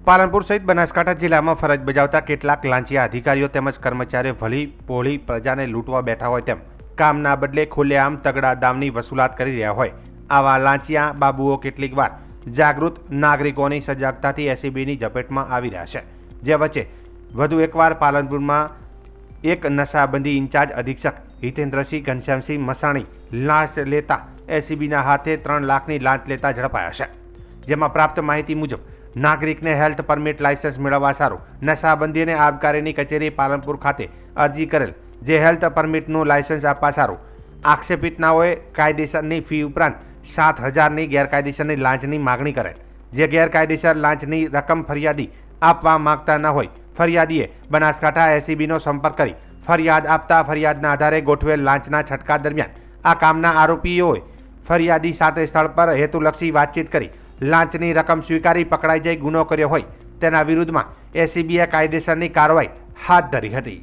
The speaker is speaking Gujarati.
પાલનપુર સહિત બનાસકાંઠા જિલ્લામાં ફરજ બજાવતા કેટલાક લાંચિયા અધિકારીઓ તેમજ કર્મચારીઓ ભલી પોળી પ્રજાને લૂંટવા બેઠા હોય તેમ કામના બદલે ખુલ્લેઆમ તગડા દામની વસૂલાત કરી રહ્યા હોય આવા લાંચિયા બાબુઓ કેટલીક વાર જાગૃત નાગરિકોની સજાગતાથી એસીબીની ઝપેટમાં આવી રહ્યા છે। જે વચ્ચે વધુ એકવાર પાલનપુરમાં એક નશાબંધી ઇન્ચાર્જ અધિક્ષક હિતેન્દ્રસિંહ ઘનશ્યામસિંહ મસાણી લાંચ લેતા એસીબીના હાથે 3 લાખની લાંચ લેતા ઝડપાયા છે। જેમાં પ્રાપ્ત માહિતી મુજબ નાગરિકને હેલ્થ પરમિટ લાયસન્સ મેળવવા સારું નશાબંધી અને આબકારીની કચેરી પાલનપુર ખાતે અરજી કરેલ, જે હેલ્થ પરમિટનું લાયસન્સ આપવા સારું આક્ષેપિતનાઓએ કાયદેસરની ફી ઉપરાંત 7,000ની ગેરકાયદેસરની લાંચની માગણી કરેલ, જે ગેરકાયદેસર લાંચની રકમ ફરિયાદી આપવા માંગતા ન હોય ફરિયાદીએ બનાસકાંઠા એસીબીનો સંપર્ક કરી ફરિયાદ આપતા ફરિયાદના આધારે ગોઠવેલ લાંચના છટકા દરમિયાન આ કામના આરોપીઓએ ફરિયાદી સાથે સ્થળ પર હેતુલક્ષી વાતચીત કરી લાંચની રકમ સ્વીકારી પકડાઈ જઈ ગુનો કર્યો હોય તેના વિરુદ્ધમાં એસીબીએ કાયદેસરની કાર્યવાહી હાથ ધરી હતી।